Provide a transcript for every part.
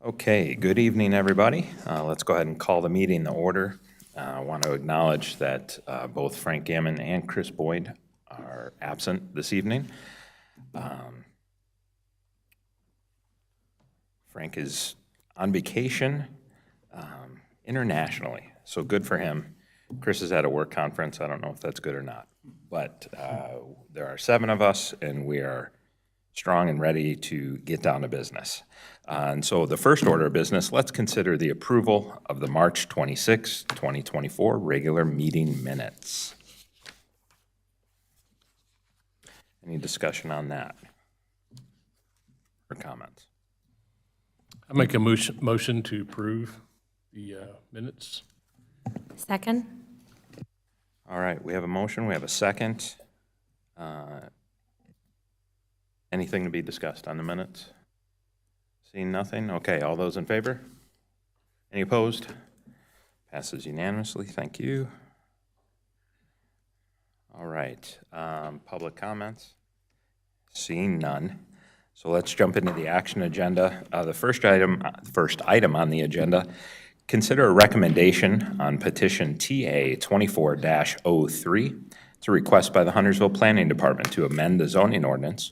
Okay, good evening, everybody. Let's go ahead and call the meeting to order. I want to acknowledge that both Frank Gammon and Chris Boyd are absent this evening. Frank is on vacation internationally, so good for him. Chris is at a work conference. I don't know if that's good or not, but there are 7 of us, and we are strong and ready to get down to business. And so the first order of business, let's consider the approval of the March 26, 2024 regular meeting minutes. Any discussion on that or comments? I make a motion to approve the minutes. Second? All right, we have a motion, we have a second. Anything to be discussed on the minutes? Seeing nothing? Okay, all those in favor? Any opposed? Passes unanimously, thank you. All right, public comments? Seeing none. So let's jump into the action agenda. The first item on the agenda, consider a recommendation on petition TA 24-03. It's a request by the Huntersville Planning Department to amend the zoning ordinance,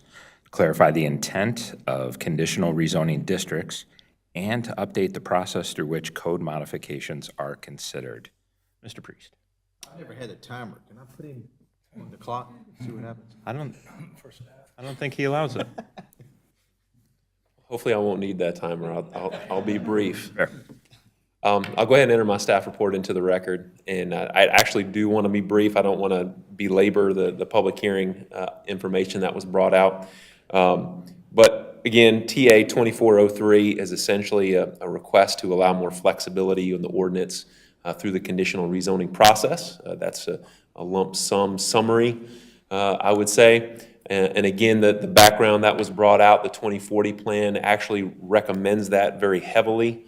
clarify the intent of conditional rezoning districts, and to update the process through which code modifications are considered. Mr. Priest. I never had a timer. Can I put him on the clock, see what happens? I don't think he allows it. Hopefully I won't need that timer. I'll be brief. Fair. I'll go ahead and enter my staff report into the record, and I actually do want to be brief. I don't want to belabor the public hearing information that was brought out. But again, TA 2403 is essentially a request to allow more flexibility in the ordinance through the conditional rezoning process. That's a lump sum summary, I would say. And again, the background that was brought out, the 2040 plan actually recommends that very heavily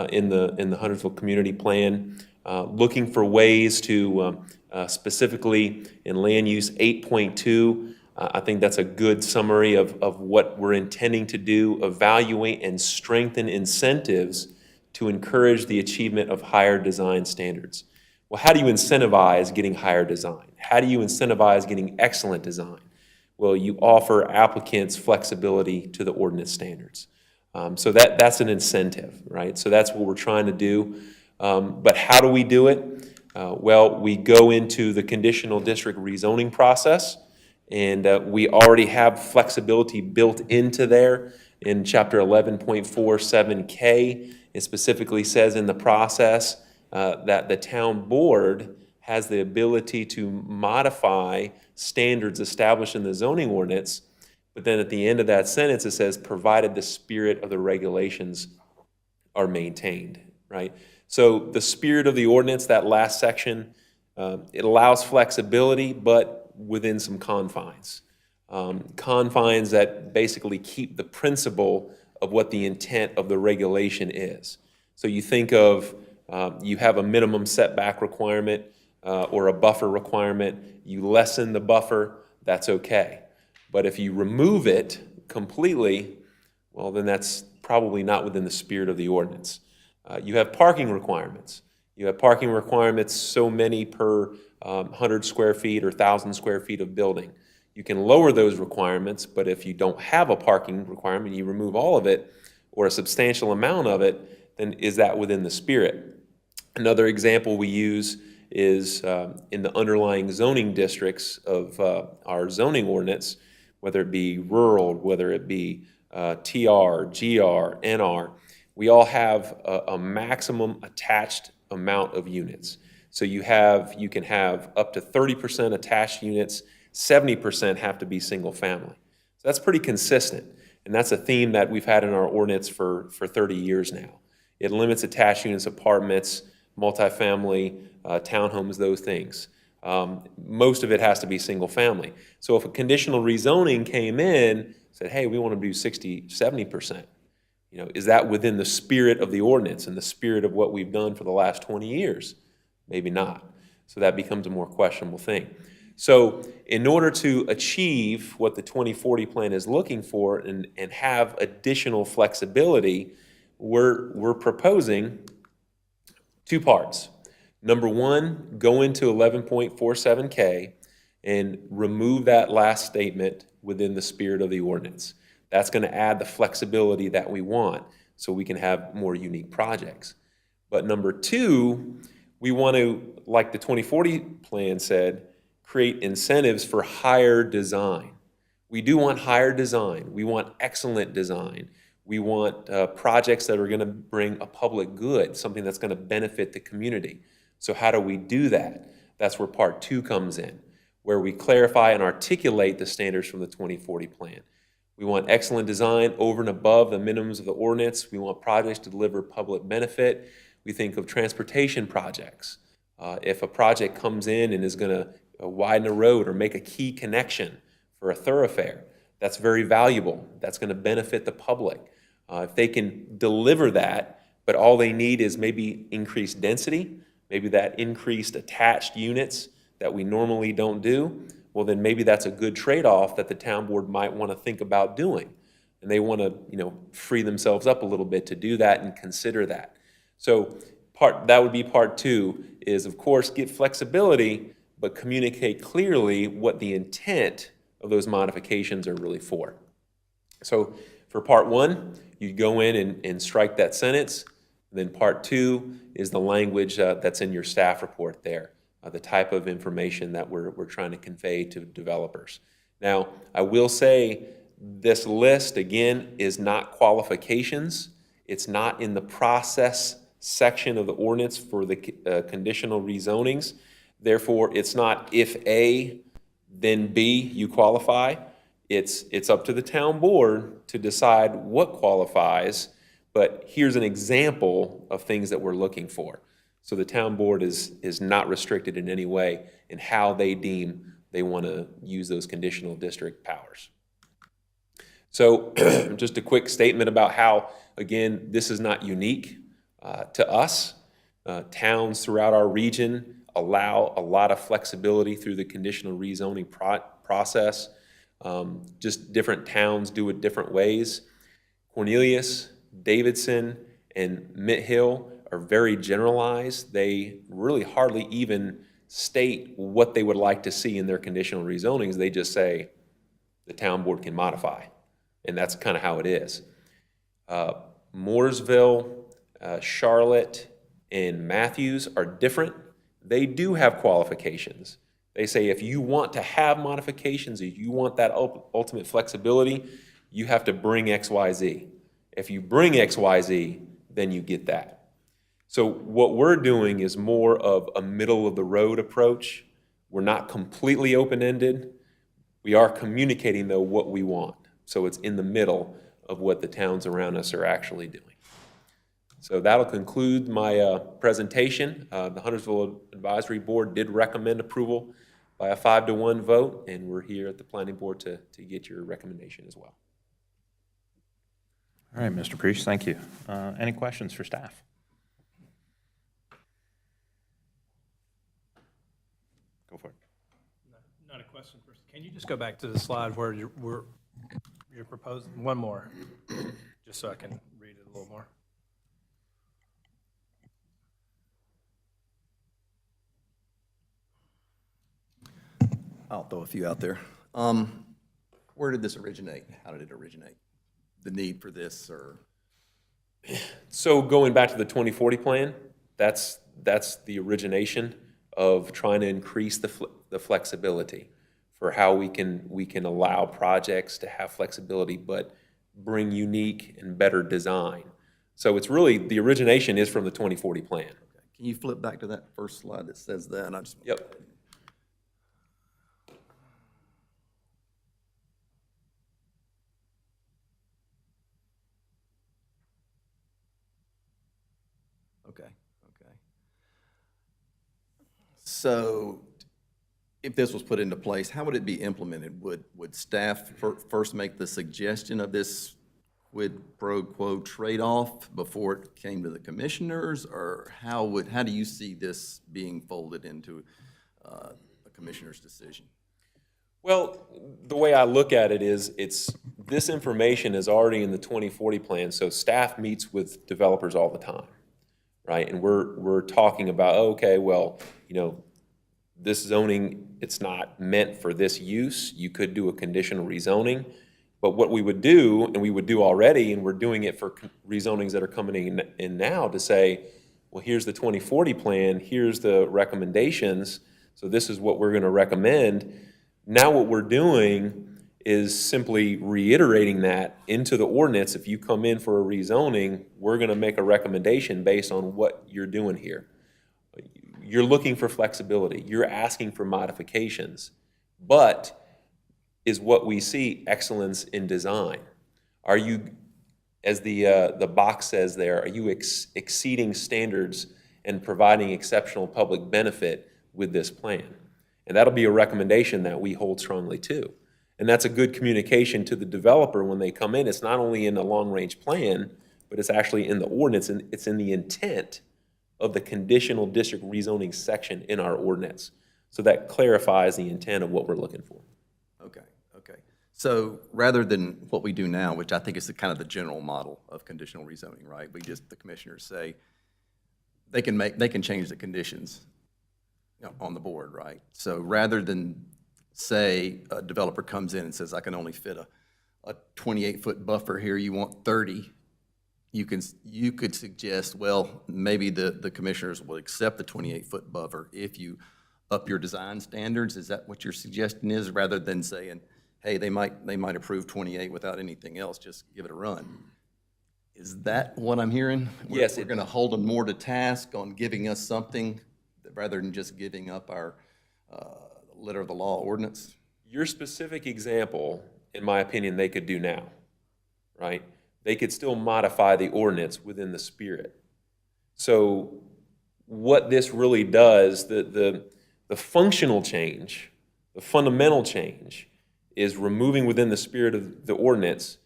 in the Huntersville Community Plan, looking for ways to specifically in land use 8.2. I think that's a good summary of what we're intending to do, evaluate and strengthen incentives to encourage the achievement of higher design standards. Well, how do you incentivize getting higher design? How do you incentivize getting excellent design? Well, you offer applicants flexibility to the ordinance standards. So that's an incentive, right? So that's what we're trying to do. But how do we do it? Well, we go into the conditional district rezoning process, and we already have flexibility built into there in Chapter 11.47K. It specifically says in the process that the town board has the ability to modify standards established in the zoning ordinance, but then at the end of that sentence, it says, provided the spirit of the regulations are maintained, right? So the spirit of the ordinance, that last section, it allows flexibility, but within some confines. Confines that basically keep the principle of what the intent of the regulation is. So you think of, you have a minimum setback requirement, or a buffer requirement, you lessen the buffer, that's okay. But if you remove it completely, well, then that's probably not within the spirit of the ordinance. You have parking requirements. You have parking requirements so many per 100 square feet or 1,000 square feet of building. You can lower those requirements, but if you don't have a parking requirement, you remove all of it or a substantial amount of it, then is that within the spirit? Another example we use is in the underlying zoning districts of our zoning ordinance, whether it be rural, whether it be TR, GR, NR, we all have a maximum attached amount of units. So you can have up to 30% attached units, 70% have to be single family. So that's pretty consistent, and that's a theme that we've had in our ordinance for 30 years now. It limits attached units, apartments, multifamily, townhomes, those things. Most of it has to be single family. So if a conditional rezoning came in, said, hey, we want to do 60, 70%, is that within the spirit of the ordinance and the spirit of what we've done for the last 20 years? Maybe not. So that becomes a more questionable thing. So in order to achieve what the 2040 plan is looking for and have additional flexibility, we're proposing two parts. Number one, go into 11.47K and remove that last statement within the spirit of the ordinance. That's going to add the flexibility that we want so we can have more unique projects. But number two, we want to, like the 2040 plan said, create incentives for higher design. We do want higher design. We want excellent design. We want projects that are going to bring a public good, something that's going to benefit the community. So how do we do that? That's where part two comes in, where we clarify and articulate the standards from the 2040 plan. We want excellent design over and above the minimums of the ordinance. We want projects to deliver public benefit. We think of transportation projects. If a project comes in and is going to widen a road or make a key connection for a thoroughfare, that's very valuable. That's going to benefit the public. If they can deliver that, but all they need is maybe increased density, maybe that increased attached units that we normally don't do, well, then maybe that's a good trade-off that the town board might want to think about doing. And they want to, free themselves up a little bit to do that and consider that. So that would be part two, is of course get flexibility, but communicate clearly what the intent of those modifications are really for. So for part one, you go in and strike that sentence. And then part two is the language that's in your staff report there, the type of information that we're trying to convey to developers. Now, I will say this list, again, is not qualifications. It's not in the process section of the ordinance for the conditional rezonings. Therefore, it's not if A, then B, you qualify. It's up to the town board to decide what qualifies, but here's an example of things that we're looking for. So the town board is not restricted in any way in how they deem they want to use those conditional district powers. So just a quick statement about how, again, this is not unique to us. Towns throughout our region allow a lot of flexibility through the conditional rezoning process. Just different towns do it different ways. Cornelius, Davidson, and Mint Hill are very generalized. They really hardly even state what they would like to see in their conditional rezonings. They just say the town board can modify, and that's kind of how it is. Mooresville, Charlotte, and Matthews are different. They do have qualifications. They say if you want to have modifications, if you want that ultimate flexibility, you have to bring XYZ. If you bring XYZ, then you get that. So what we're doing is more of a middle-of-the-road approach. We're not completely open-ended. We are communicating, though, what we want. So it's in the middle of what the towns around us are actually doing. So that'll conclude my presentation. The Huntersville Advisory Board did recommend approval by a 5-to-1 vote, and we're here at the Planning Board to get your recommendation as well. All right, Mr. Preach, thank you. Any questions for staff? Go for it. Not a question first. Can you just go back to the slide where you're proposing, one more, just so I can read it a little more? I'll throw a few out there. Where did this originate? How did it originate? The need for this, or? So going back to the 2040 plan, that's the origination of trying to increase the flexibility for how we can allow projects to have flexibility, but bring unique and better design. So it's really, the origination is from the 2040 plan. Can you flip back to that first slide that says that? Yep. Okay. So if this was put into place, how would it be implemented? Would staff first make the suggestion of this quid pro quo trade-off before it came to the commissioners? Or how do you see this being folded into a commissioner's decision? Well, the way I look at it is this information is already in the 2040 plan, so staff meets with developers all the time, right? And we're talking about, okay, well, this zoning, it's not meant for this use. You could do a conditional rezoning. But what we would do, and we would do already, and we're doing it for rezonings that are coming in now, to say, well, here's the 2040 plan, here's the recommendations, so this is what we're going to recommend. Now what we're doing is simply reiterating that into the ordinance. If you come in for a rezoning, we're going to make a recommendation based on what you're doing here. You're looking for flexibility. You're asking for modifications. But is what we see excellence in design? Are you, as the box says there, are you exceeding standards and providing exceptional public benefit with this plan? And that'll be a recommendation that we hold strongly to. And that's a good communication to the developer when they come in. It's not only in the long-range plan, but it's actually in the ordinance, and it's in the intent of the conditional district rezoning section in our ordinance. So that clarifies the intent of what we're looking for. Okay, okay. So rather than what we do now, which I think is the kind of the general model of conditional rezoning, right? The commissioners say, they can change the conditions on the board, right? So rather than say a developer comes in and says, I can only fit a 28-foot buffer here, you want 30, you could suggest, well, maybe the commissioners will accept the 28-foot buffer if you up your design standards. Is that what your suggestion is, rather than saying, hey, they might approve 28 without anything else, just give it a run? Is that what I'm hearing? Yes. We're going to hold them more to task on giving us something rather than just giving up our letter of the law ordinance? Your specific example, in my opinion, they could do now, right? They could still modify the ordinance within the spirit. So what this really does, the functional change, the fundamental change, is removing within the spirit of the ordinance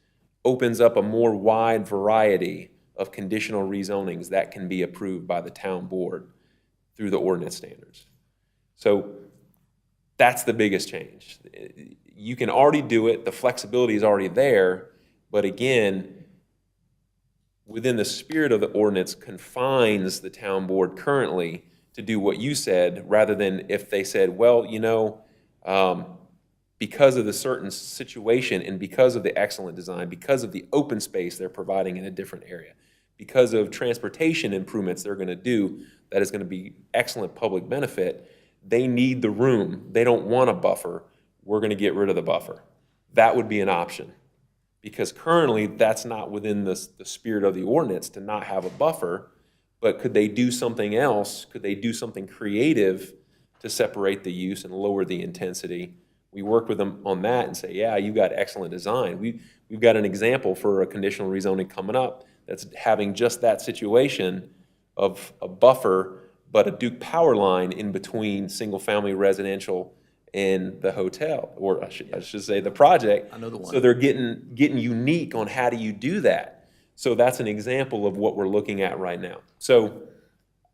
opens up a more wide variety of conditional rezonings that can be approved by the town board through the ordinance standards. So that's the biggest change. You can already do it, the flexibility is already there, but again, within the spirit of the ordinance confines the town board currently to do what you said, rather than if they said, well, because of the certain situation and because of the excellent design, because of the open space they're providing in a different area, because of transportation improvements they're going to do that is going to be excellent public benefit, they need the room. They don't want a buffer. We're going to get rid of the buffer. That would be an option. Because currently, that's not within the spirit of the ordinance to not have a buffer, but could they do something else? Could they do something creative to separate the use and lower the intensity? We work with them on that and say, yeah, you got excellent design. We've got an example for a conditional rezoning coming up that's having just that situation of a buffer, but a Duke power line in between single-family residential and the hotel, or I should say the project. I know the one. So they're getting unique on how do you do that. So that's an example of what we're looking at right now. So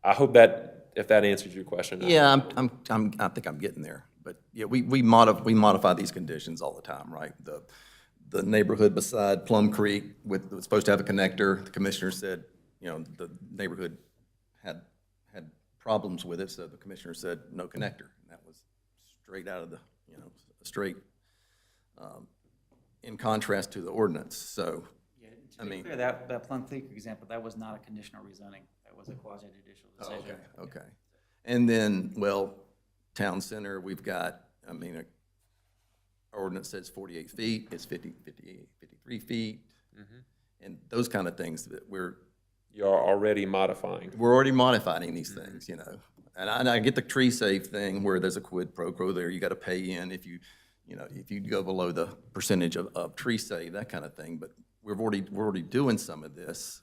I hope that, if that answers your question. Yeah, I think I'm getting there. But yeah, we modify these conditions all the time, right? The neighborhood beside Plum Creek was supposed to have a connector. The commissioner said, the neighborhood had problems with it, so the commissioner said no connector. And that was straight out of the, straight in contrast to the ordinance. So, Yeah, to be clear, that Plum Creek example, that was not a conditional rezoning. That was a quasi-judicial decision. Okay. And then, well, town center, we've got, our ordinance says 48 feet, it's 53 feet. And those kind of things that You're already modifying. we're already modifying these things, And I get the tree safe thing where there's a quid pro quo there, you gotta pay in if you go below the percentage of tree save, that kind of thing, but we're already doing some of this.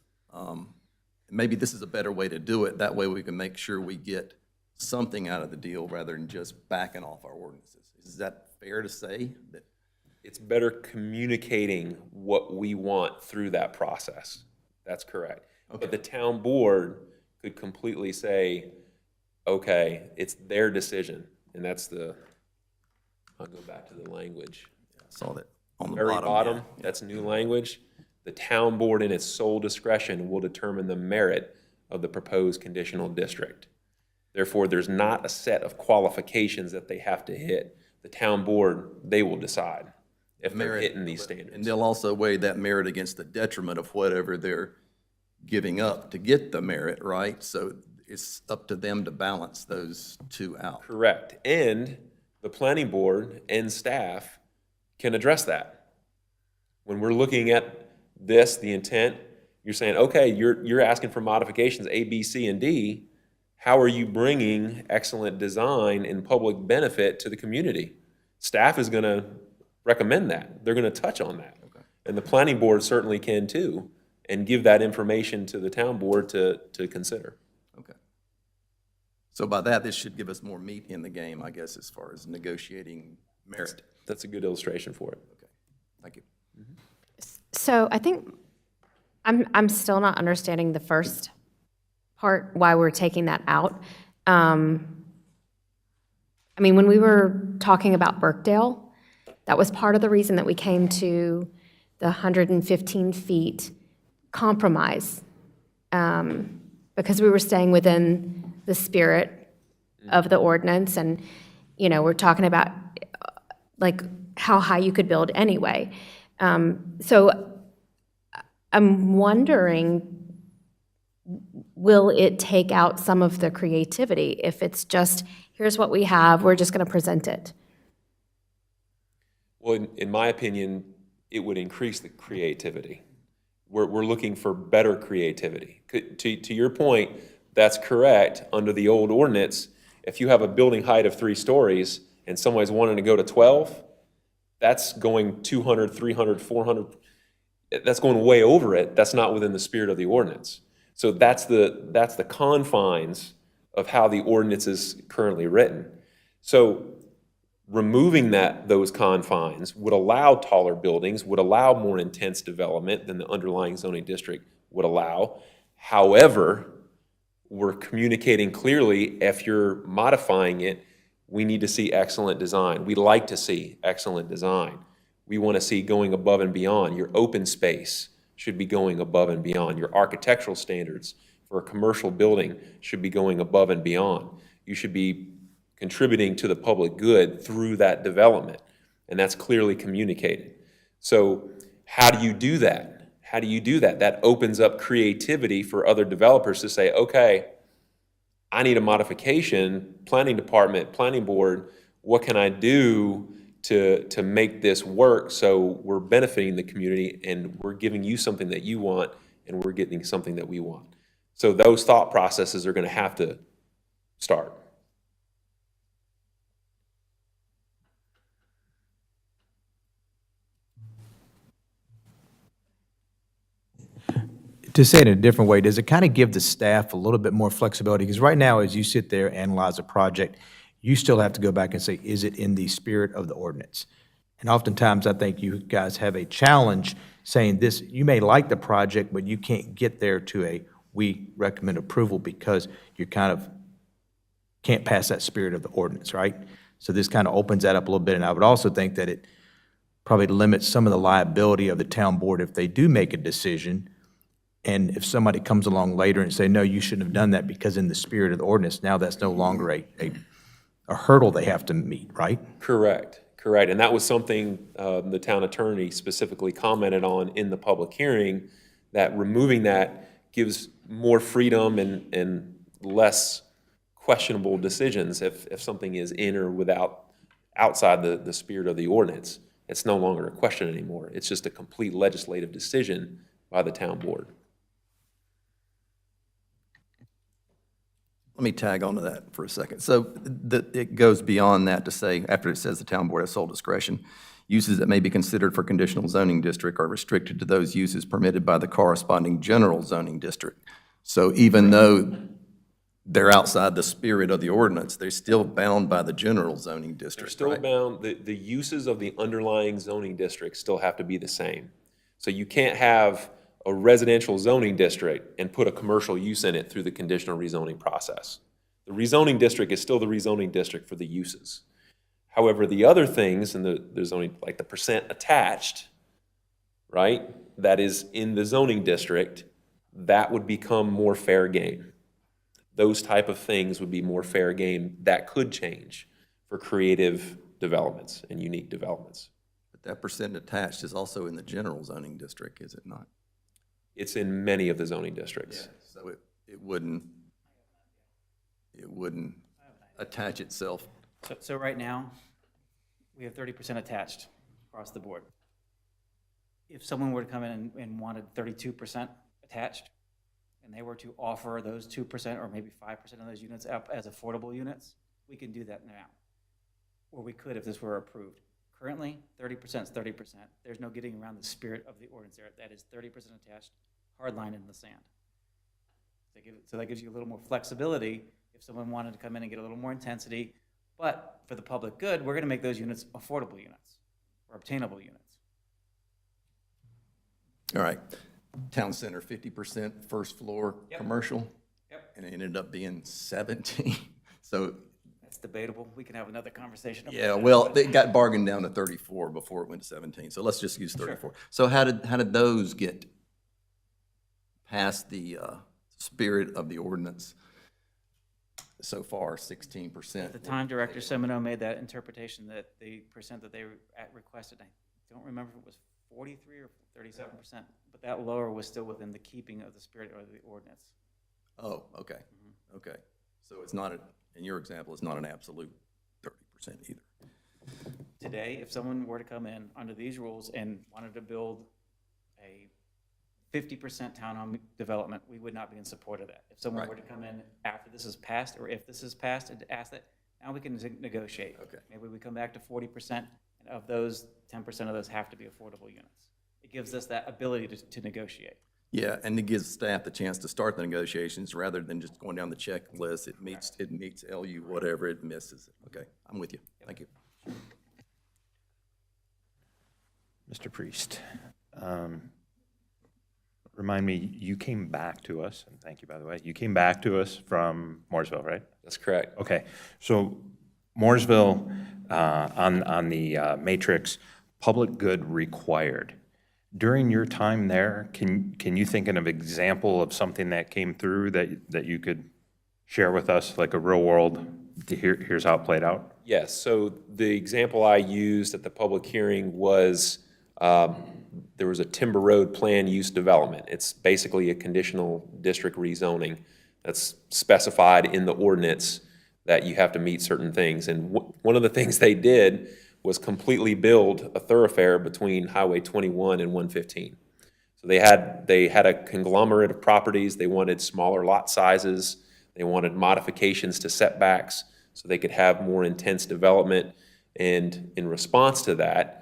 Maybe this is a better way to do it, that way we can make sure we get something out of the deal rather than just backing off our ordinances. Is that fair to say? That It's better communicating what we want through that process. That's correct. But the town board could completely say, okay, it's their decision. And that's I'll go back to the language. I saw that On the very bottom, bottom, yeah. that's new language. The town board in its sole discretion will determine the merit of the proposed conditional district. Therefore, there's not a set of qualifications that they have to hit. The town board, they will decide if they're Merit. hitting these And standards. they'll also weigh that merit against the detriment of whatever they're giving up to get the merit, right? So it's up to them to balance those two out. Correct. And the planning board and staff can address that. When we're looking at this, the intent, you're saying, okay, you're asking for modifications A, B, C, and D. How are you bringing excellent design and public benefit to the community? Staff is going to recommend that. They're going to touch on that. And the planning board certainly can too, and give that information to the town board to consider. Okay. So by that, this should give us more meat in the game, I guess, as far as negotiating merit. That's a good illustration for it. Okay, thank you. So I think I'm still not understanding the first part, why we're taking that out. I mean, when we were talking about Birkdale, that was part of the reason that we came to the 115 feet compromise, because we were staying within the spirit of the ordinance, and, you know, we're talking about, like, how high you could build anyway. So I'm wondering, will it take out some of the creativity if it's just, here's what we have, we're just going to present it? Well, in my opinion, it would increase the creativity. We're looking for better creativity. To your point, that's correct. Under the old ordinance, if you have a building height of 3 stories and somebody's wanting to go to 12, that's going 200, 300, 400, that's going way over it. That's not within the spirit of the ordinance. So that's the confines of how the ordinance is currently written. So removing those confines would allow taller buildings, would allow more intense development than the underlying zoning district would allow. However, we're communicating clearly, if you're modifying it, we need to see excellent design. We'd like to see excellent design. We want to see going above and beyond. Your open space should be going above and beyond. Your architectural standards for a commercial building should be going above and beyond. You should be contributing to the public good through that development, and that's clearly communicated. So how do you do that? How do you do that? That opens up creativity for other developers to say, okay, I need a modification, planning department, planning board, what can I do to make this work so we're benefiting the community and we're giving you something that you want and we're getting something that we want. So those thought processes are going to have to start. To say it in a different way, does it kind of give the staff a little bit more flexibility? Because right now, as you sit there, and analyze a project, you still have to go back and say, is it in the spirit of the ordinance? And oftentimes, I think you guys have a challenge saying this, you may like the project, but you can't get there to a, we recommend approval because you kind of can't pass that spirit of the ordinance, right? So this kind of opens that up a little bit, and I would also think that it probably limits some of the liability of the town board if they do make a decision. And if somebody comes along later and say, no, you shouldn't have done that because in the spirit of the ordinance, now that's no longer a hurdle they have to meet, right? Correct, correct. And that was something the town attorney specifically commented on in the public hearing, that removing that gives more freedom and less questionable decisions if something is in or outside the spirit of the ordinance. It's no longer a question anymore. It's just a complete legislative decision by the town board. Let me tag onto that for a second. So it goes beyond that to say, after it says the town board has sole discretion, uses that may be considered for conditional zoning district are restricted to those uses permitted by the corresponding general zoning district. So even though they're outside the spirit of the ordinance, they're still bound by the general zoning They're district, still right? bound, the uses of the underlying zoning district still have to be the same. So you can't have a residential zoning district and put a commercial use in it through the conditional rezoning process. The rezoning district is still the rezoning district for the uses. However, the other things, and there's only like the percent attached, right, that is in the zoning district, that would become more fair game. Those type of things would be more fair game that could change for creative developments and unique developments. But that percent attached is also in the general zoning district, is it not? It's in many of the zoning districts. So it wouldn't attach itself. So right now, we have 30% attached across the board. If someone were to come in and wanted 32% attached, and they were to offer those 2% or maybe 5% of those units up as affordable units, we can do that now. Or we could if this were approved. Currently, 30% is 30%. There's no getting around the spirit of the ordinance there. That is 30% attached, hard line in the sand. So that gives you a little more flexibility if someone wanted to come in and get a little more intensity. But for the public good, we're going to make those units affordable units or obtainable units. All right. Town center, 50% first floor commercial. Yep. And it ended up being 17. So, That's debatable. We can have another conversation about yeah, that. well, they got bargained down to 34 before it went to 17. So let's just use 34. So how did those get past the spirit of the ordinance so far, 16%? At the time, Director Semino made that interpretation that the percent that they requested, I don't remember if it was 43 or 37%, but that lower was still within the keeping of the spirit of the ordinance. Oh, okay, okay. So it's not, in your example, it's not an absolute 30% either. Today, if someone were to come in under these rules and wanted to build a 50% townhome development, we would not be in support of that. If someone were to come in after this is passed, or if this is passed and ask that, now we can negotiate. Okay. Maybe we come back to 40%, and of those, 10% of those have to be affordable units. It gives us that ability to negotiate. Yeah, and it gives staff the chance to start the negotiations rather than just going down the checklist. It meets LU, whatever, it misses it. Okay, I'm with you. Thank you. Mr. Priest, remind me, you came back to us, and thank you, by the way, you came back to us from Mooresville, right? That's correct. Okay, so Mooresville, on the matrix, public good required. During your time there, can you think of an example of something that came through that you could share with us, like a real world, here's how it played out? Yes, so the example I used at the public hearing was, there was a Timber Road plan use development. It's basically a conditional district rezoning that's specified in the ordinance that you have to meet certain things. And one of the things they did was completely build a thoroughfare between Highway 21 and 115. So they had a conglomerate of properties. They wanted smaller lot sizes. They wanted modifications to setbacks so they could have more intense development. And in response to that,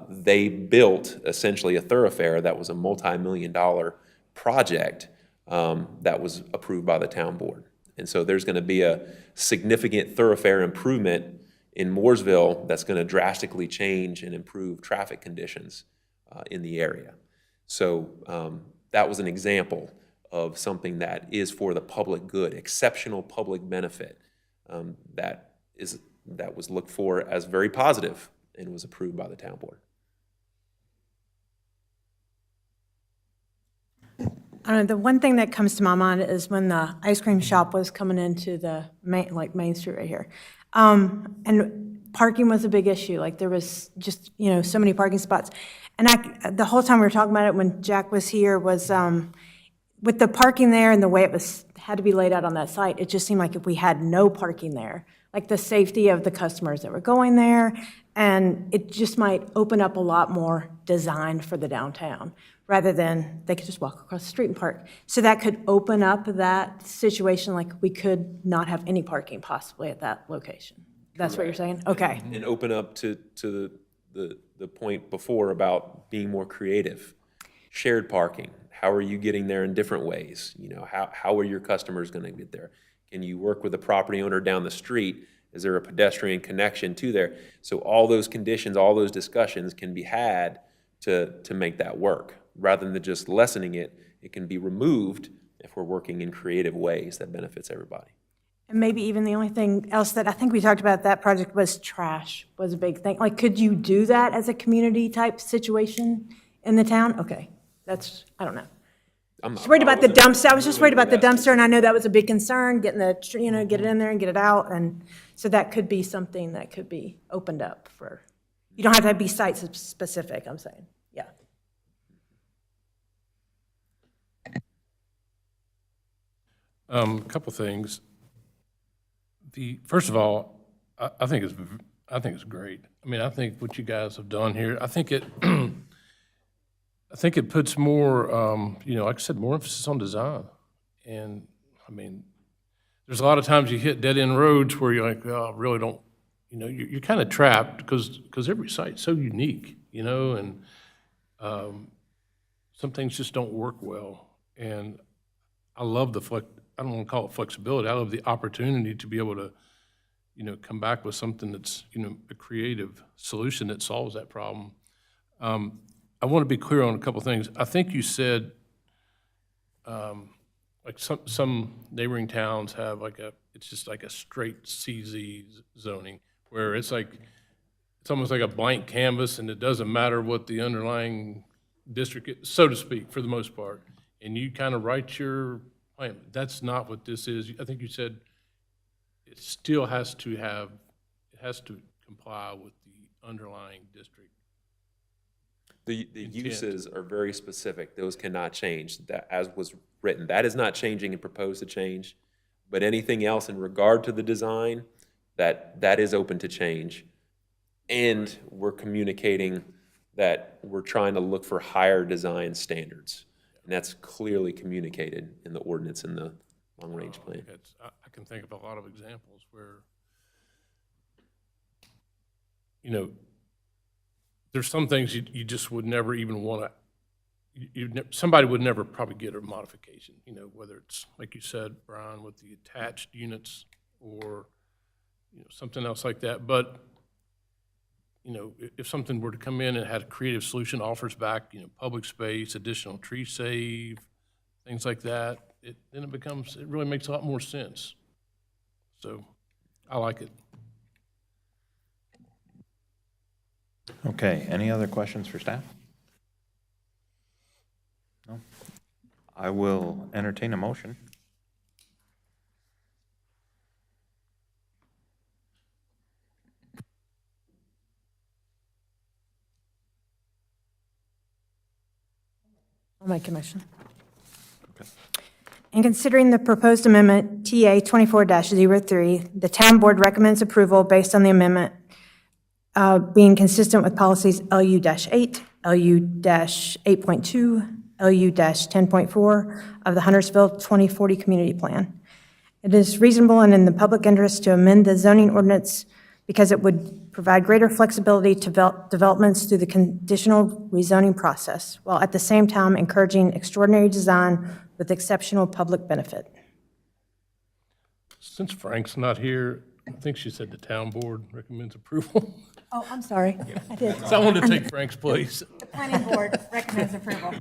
they built essentially a thoroughfare that was a multi-million-dollar project that was approved by the town board. And so there's going to be a significant thoroughfare improvement in Mooresville that's going to drastically change and improve traffic conditions in the area. So that was an example of something that is for the public good, exceptional public benefit that was looked for as very positive and was approved by the town board. I don't know, the one thing that comes to my mind is when the ice cream shop was coming into the Main Street right here. And parking was a big issue, like there was just, so many parking spots. And the whole time we were talking about it when Jack was here was, with the parking there and the way it had to be laid out on that site, it just seemed like if we had no parking there, like the safety of the customers that were going there, and it just might open up a lot more design for the downtown, rather than they could just walk across the street and park. So that could open up that situation, like we could not have any parking possibly at that location. That's what you're saying? Okay. And open up to the point before about being more creative. Shared parking, how are you getting there in different ways? How are your customers going to get there? Can you work with the property owner down the street? Is there a pedestrian connection to there? So all those conditions, all those discussions can be had to make that work. Rather than just lessening it, it can be removed if we're working in creative ways that benefits everybody. And maybe even the only thing else that I think we talked about that project was trash was a big thing. Like, could you do that as a community-type situation in the town? Okay, that's, I don't know. I'm Just not worried about the positive. dumpster. I was just worried about the Yeah. dumpster, and I know that was a big concern, getting the, get it in there and get it out. And so that could be something that could be opened up for, you don't have to be site-specific, I'm saying, yeah. A couple things. First of all, I think it's great. I mean, I think what you guys have done here, I think it puts more, like I said, more emphasis on design. And, I mean, there's a lot of times you hit dead-end roads where you're like, oh, I really don't, you're kind of trapped because every site's so unique, and some things just don't work well. And I love I don't want to call it flexibility, I love the opportunity to be able to, come back with something that's, a creative solution that solves that problem. I want to be clear on a couple things. I think you said, like some neighboring towns have it's just like a straight CZ zoning, where it's almost like a blank canvas, and it doesn't matter what the underlying district is, so to speak, for the most part. And you kind of write your plan. That's not what this is. I think you said it still has to comply with the underlying district. The uses are very specific. Those cannot change. That, as was written, that is not changing and proposed to change. But anything else in regard to the design, that is open to change. And we're communicating that we're trying to look for higher design standards. And that's clearly communicated in the ordinance and the long-range plan. I can think of a lot of examples where, there's some things you just would never even want to, somebody would never probably get a modification, whether it's, like you said, Brian, with the attached units or, something else like that. But, if something were to come in and had a creative solution, offers back, public space, additional tree save, things like that, then it really makes a lot more sense. So I like it. Okay, any other questions for staff? No? I will entertain a motion. I'll make a motion. In considering the proposed amendment, TA 24-03, the town board recommends approval based on the amendment being consistent with policies LU-8, LU-8.2, LU-10.4 of the Huntersville 2040 Community Plan. It is reasonable and in the public interest to amend the zoning ordinance because it would provide greater flexibility to developments through the conditional rezoning process, while at the same time encouraging extraordinary design with exceptional public benefit. Since Frank's not here, I think she said the town board recommends approval. Oh, I'm sorry. I did. So I wanted to take Frank's place. The planning board recommends approval.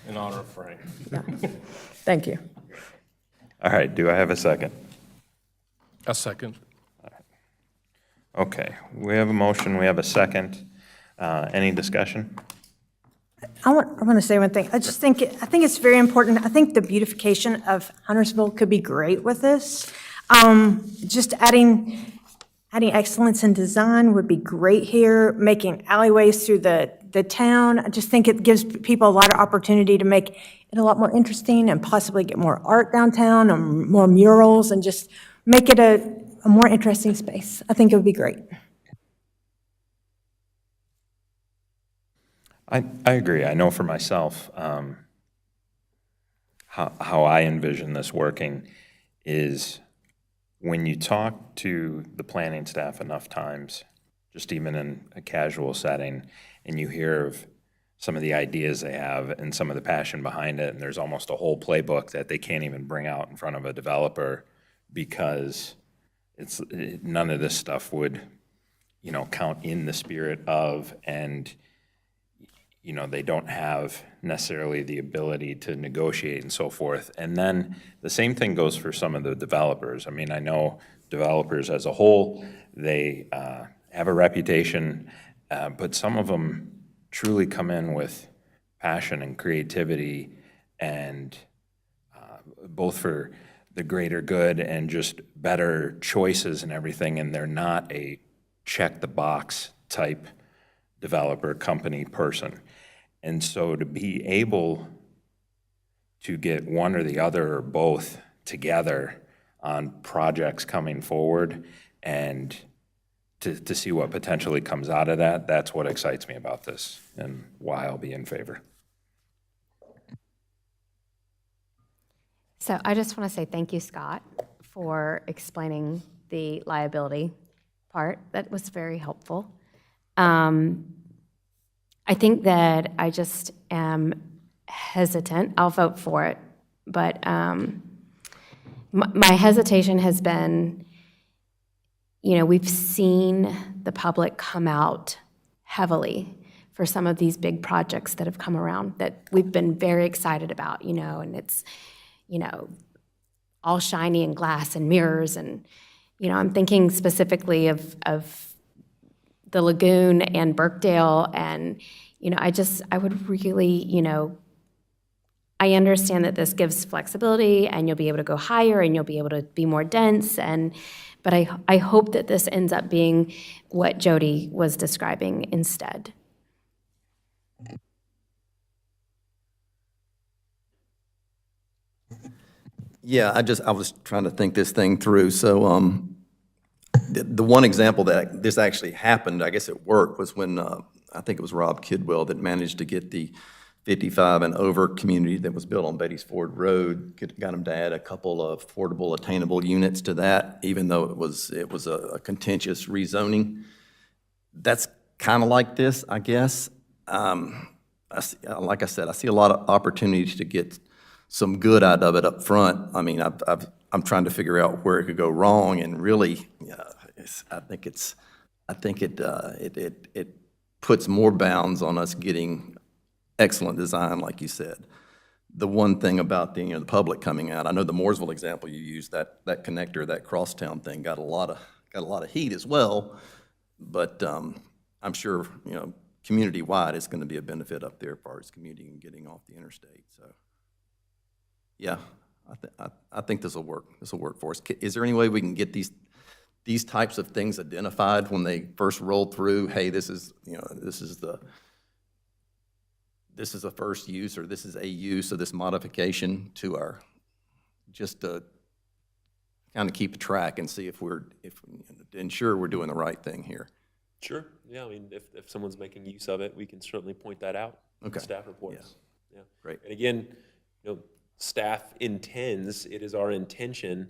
In honor of Frank. Thank you. All right, do I have a second? A second. Okay, we have a motion, we have a second. Any discussion? I want to say one thing. I think it's very important. I think the beautification of Huntersville could be great with this. Just adding excellence in design would be great here, making alleyways through the town. I just think it gives people a lot of opportunity to make it a lot more interesting and possibly get more art downtown and more murals and just make it a more interesting space. I think it would be great. I agree. I know for myself, how I envision this working is when you talk to the planning staff enough times, just even in a casual setting, and you hear of some of the ideas they have and some of the passion behind it, and there's almost a whole playbook that they can't even bring out in front of a developer because none of this stuff would, count in the spirit of, and you know, they don't have necessarily the ability to negotiate and so forth. And then the same thing goes for some of the developers. I mean, I know developers as a whole, they have a reputation, but some of them truly come in with passion and creativity and both for the greater good and just better choices and everything, and they're not a check-the-box type developer, company, person. And so to be able to get one or the other or both together on projects coming forward and to see what potentially comes out of that, that's what excites me about this and why I'll be in favor. So I just want to say thank you, Scott, for explaining the liability part. That was very helpful. I think that I just am hesitant. I'll vote for it, but my hesitation has been, you know, we've seen the public come out heavily for some of these big projects that have come around that we've been very excited about, you know, and it's, you know, all shiny and glass and mirrors. And, you know, I'm thinking specifically of the Lagoon and Birkdale. And, you know, I would really, you know, I understand that this gives flexibility and you'll be able to go higher and you'll be able to be more dense. But I hope that this ends up being what Jody was describing instead. Yeah, I was trying to think this thing through. So the one example that this actually happened, I guess it worked, was when I think it was Rob Kidwell that managed to get the 55 and over community that was built on Betty's Ford Road, got them to add a couple of affordable, attainable units to that, even though it was a contentious rezoning. That's kind of like this, I guess. Like I said, I see a lot of opportunities to get some good out of it up front. I mean, I'm trying to figure out where it could go wrong, and really, I think it puts more bounds on us getting excellent design, like you said. The one thing about the public coming out, I know the Mooresville example you used, that connector, that crosstown thing got a lot of heat as well, but I'm sure community-wide it's going to be a benefit up there as far as commuting and getting off the interstate. So, yeah, I think this will work. This will work for us. Is there any way we can get these types of things identified when they first roll through? Hey, this is the first use, or this is a use of this modification to our, just to kind of keep track and see if to ensure we're doing the right thing here. Sure, yeah, I mean, if someone's making use of it, we can certainly point that out in Okay. staff reports. Yeah. Great. And again, staff intends, it is our intention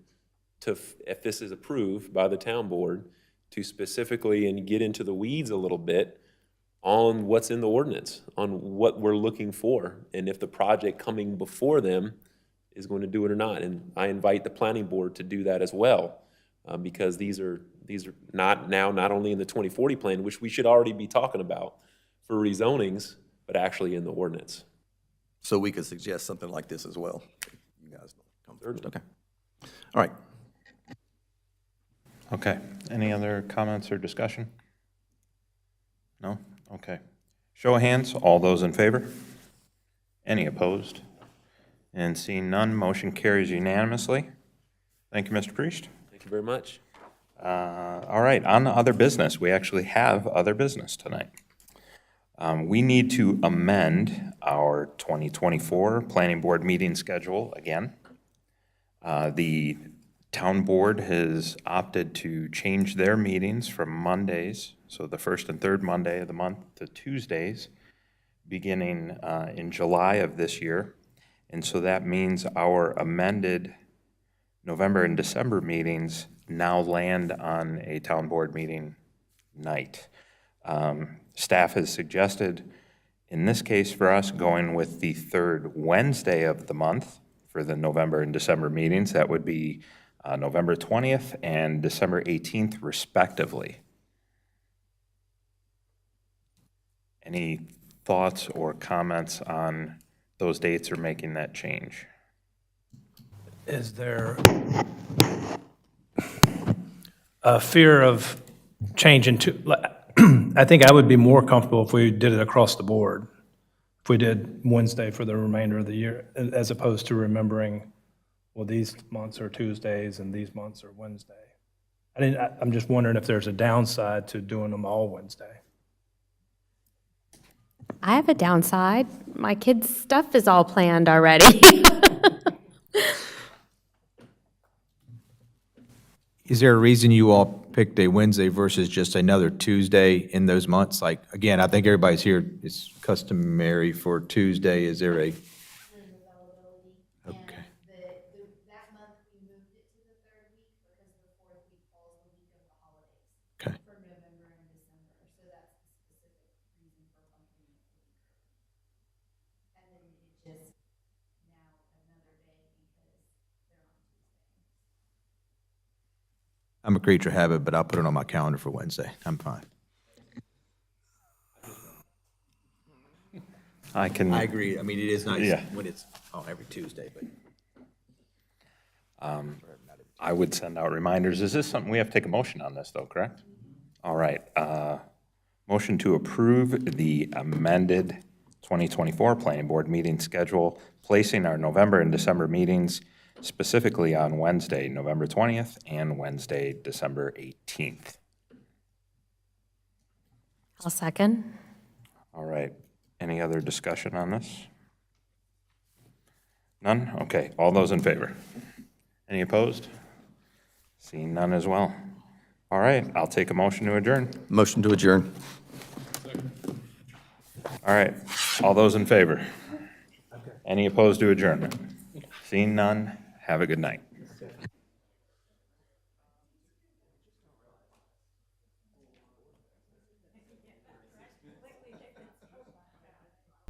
to, if this is approved by the town board, to specifically and get into the weeds a little bit on what's in the ordinance, on what we're looking for, and if the project coming before them is going to do it or not. And I invite the planning board to do that as well, because these are not only in the 2040 plan, which we should already be talking about for rezonings, but actually in the ordinance. So we could suggest something like this as well. You guys come through. Certainly. Okay. All right. Okay, any other comments or discussion? No? Okay. Show of hands, all those in favor? Any opposed? And seeing none, motion carries unanimously. Thank you, Mr. Priest. Thank you very much. All right, on to other business. We actually have other business tonight. We need to amend our 2024 Planning Board meeting schedule again. The town board has opted to change their meetings from Mondays, so the first and third Monday of the month, to Tuesdays, beginning in July of this year. And so that means our amended November and December meetings now land on a town board meeting night. Staff has suggested, in this case for us, going with the third Wednesday of the month for the November and December meetings. That would be November 20th and December 18th respectively. Any thoughts or comments on those dates or making that change? Is there a fear of changing to, I think I would be more comfortable if we did it across the board. If we did Wednesday for the remainder of the year, as opposed to remembering, well, these months are Tuesdays and these months are Wednesday. I'm just wondering if there's a downside to doing them all Wednesday. I have a downside. My kids' stuff is all planned already. Is there a reason you all picked a Wednesday versus just another Tuesday in those months? Like, again, I think everybody's here, it's customary for Tuesday. Is there a? Okay. That month, we moved it to the third week because the fourth week falls the week of the holidays Okay. for November and December. So that's the specific reason for bumping it. And then it just now another day because they're on Tuesday. I'm a creature of habit, but I'll put it on my calendar for Wednesday. I'm fine. I can. I agree. I mean, it is nice Yeah. when it's on every Tuesday, but. I would send out reminders. Is this something, we have to take a motion on this, though, correct? All right. Motion to approve the amended 2024 Planning Board meeting schedule, placing our November and December meetings specifically on Wednesday, November 20th, and Wednesday, December 18th. I'll second. All right. Any other discussion on this? None? Okay. All those in favor? Any opposed? Seeing none as well. All right. I'll take a motion to adjourn. Motion to adjourn. All right. All those in favor? Any opposed to adjournment? Seeing none, have a good night.